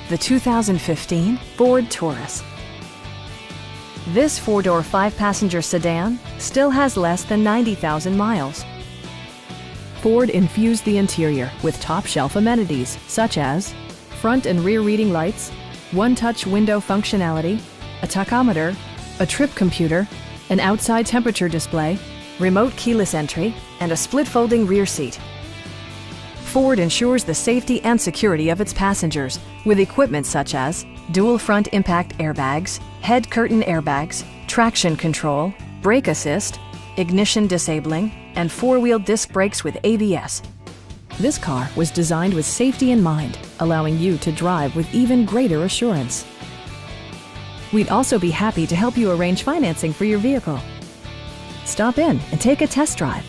the 2015 Ford Taurus. This four-door, five-passenger sedan still has less than 90,000 miles. Ford infused the interior with top-shelf amenities such as front and rear reading lights, one-touch window functionality, a tachometer, a trip computer, an outside temperature display, remote keyless entry, and a split-folding rear seat. Ford ensures the safety and security of its passengers with equipment such as dual front impact airbags, head curtain airbags, traction control, brake assist, ignition disabling, and four-wheel disc brakes with ABS. This car was designed with safety in mind, allowing you to drive with even greater assurance. We'd also be happy to help you arrange financing for your vehicle. Stop in and take a test drive.